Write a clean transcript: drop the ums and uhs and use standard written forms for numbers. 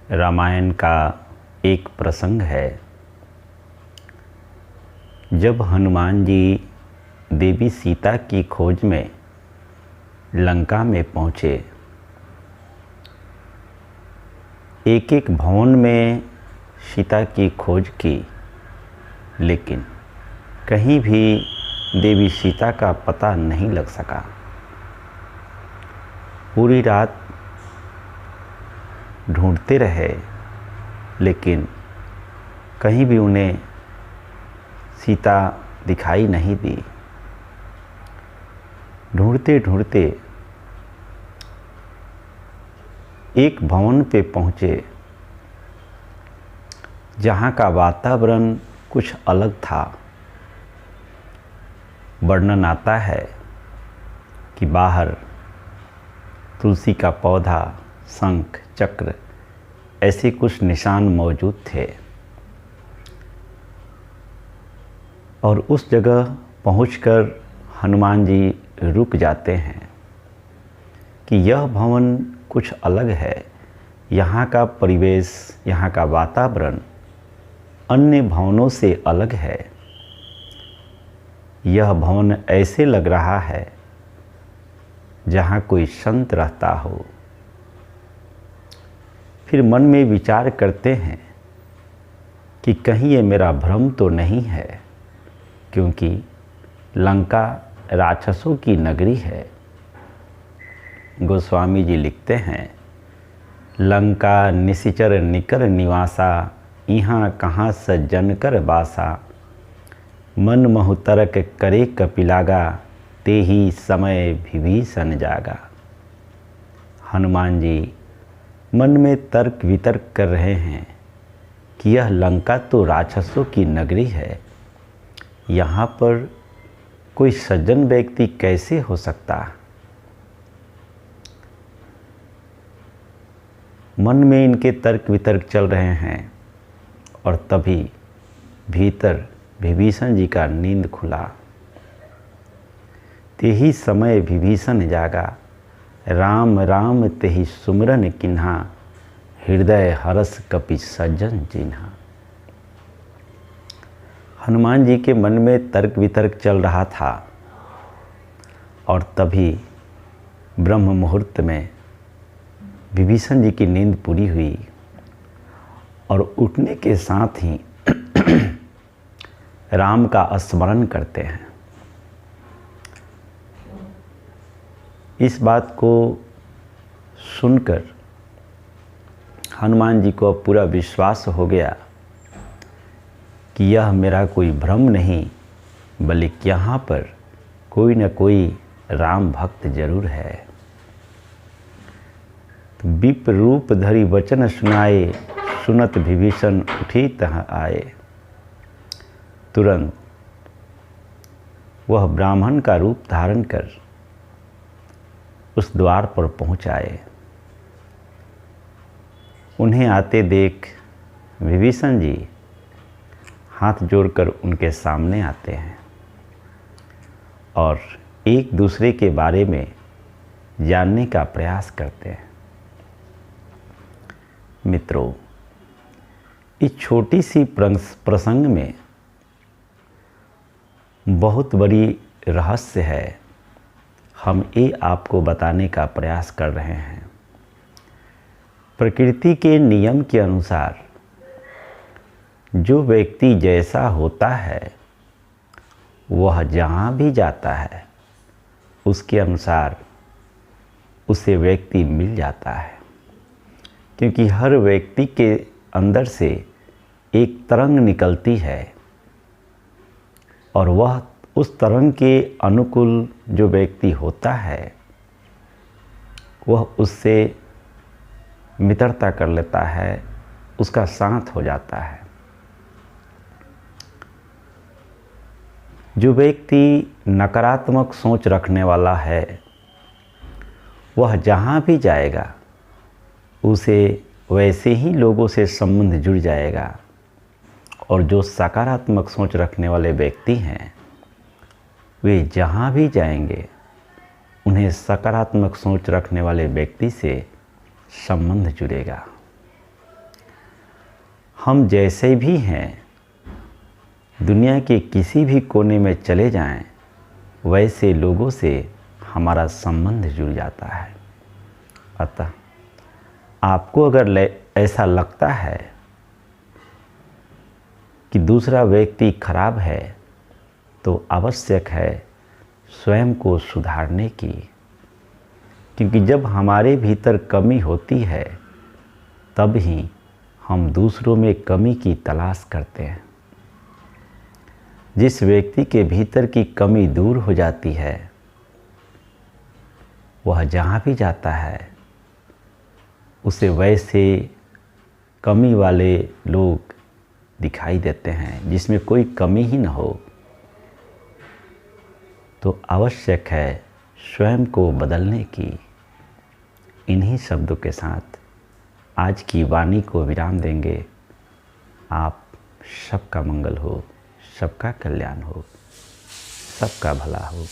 रामायण का एक प्रसंग है। जब हनुमान जी देवी सीता की खोज में लंका में पहुँचे, एक एक भवन में सीता की खोज की, लेकिन कहीं भी देवी सीता का पता नहीं लग सका। पूरी रात ढूंढते रहे, लेकिन कहीं भी उन्हें सीता दिखाई नहीं दी। ढूंढते ढूंढते एक भवन पे पहुँचे, जहाँ का वातावरण कुछ अलग था। वर्णन आता है कि बाहर तुलसी का पौधा, शंख, चक्र ऐसे कुछ निशान मौजूद थे। और उस जगह पहुंचकर हनुमान जी रुक जाते हैं कि यह भवन कुछ अलग है। यहाँ का परिवेश, यहाँ का वातावरण अन्य भवनों से अलग है। यह भवन ऐसे लग रहा है जहाँ कोई संत रहता हो। फिर मन में विचार करते हैं कि कहीं ये मेरा भ्रम तो नहीं है, क्योंकि लंका राक्षसों की नगरी है। गोस्वामी जी लिखते हैं, लंका निशिचर निकर निवासा, यहाँ कहाँ सज्जन कर बासा। मन महु तरक करे कपिलागा, ते ही समय विभीषण जागा। हनुमान जी मन में तर्क वितर्क कर रहे हैं कि यह लंका तो राक्षसों की नगरी है, यहाँ पर कोई सज्जन व्यक्ति कैसे हो सकता। मन में इनके तर्क वितर्क चल रहे हैं, और तभी भीतर विभीषण जी का नींद खुला। तेही समय विभीषण जागा, राम राम तेहि सुमरन किन्हा, हृदय हरस कपि सज्जन जिन्हा। हनुमान जी के मन में तर्क वितर्क चल रहा था, और तभी ब्रह्म मुहूर्त में विभीषण जी की नींद पूरी हुई, और उठने के साथ ही राम का स्मरण करते हैं। इस बात को सुनकर हनुमान जी को पूरा विश्वास हो गया कि यह मेरा कोई भ्रम नहीं, बल्कि यहाँ पर कोई न कोई राम भक्त जरूर है। तो विप्र रूप धरि वचन सुनाए, सुनत विभीषण उठी तह आए। तुरंत वह ब्राह्मण का रूप धारण कर उस द्वार पर पहुँच आए। उन्हें आते देख विभीषण जी हाथ जोड़कर उनके सामने आते हैं, और एक दूसरे के बारे में जानने का प्रयास करते हैं। मित्रों, इस छोटी सी प्रसंग में बहुत बड़ी रहस्य है। हम ये आपको बताने का प्रयास कर रहे हैं। प्रकृति के नियम के अनुसार जो व्यक्ति जैसा होता है, वह जहाँ भी जाता है उसके अनुसार उसे व्यक्ति मिल जाता है। क्योंकि हर व्यक्ति के अंदर से एक तरंग निकलती है, और वह उस तरंग के अनुकूल जो व्यक्ति होता है, वह उससे मित्रता कर लेता है, उसका साथ हो जाता है। जो व्यक्ति नकारात्मक सोच रखने वाला है, वह जहाँ भी जाएगा उसे वैसे ही लोगों से संबंध जुड़ जाएगा। और जो सकारात्मक सोच रखने वाले व्यक्ति हैं, वे जहाँ भी जाएंगे उन्हें सकारात्मक सोच रखने वाले व्यक्ति से संबंध जुड़ेगा। हम जैसे भी हैं, दुनिया के किसी भी कोने में चले जाएं, वैसे लोगों से हमारा संबंध जुड़ जाता है। अतः आपको अगर ऐसा लगता है कि दूसरा व्यक्ति खराब है, तो आवश्यक है स्वयं को सुधारने की, क्योंकि जब हमारे भीतर कमी होती है तब ही हम दूसरों में कमी की तलाश करते हैं। जिस व्यक्ति के भीतर की कमी दूर हो जाती है, वह जहाँ भी जाता है उसे वैसे कमी वाले लोग दिखाई देते हैं जिसमें कोई कमी ही न हो। तो आवश्यक है स्वयं को बदलने की। इन्हीं शब्दों के साथ आज की वाणी को विराम देंगे। आप सबका मंगल हो, सबका कल्याण हो, सबका भला हो।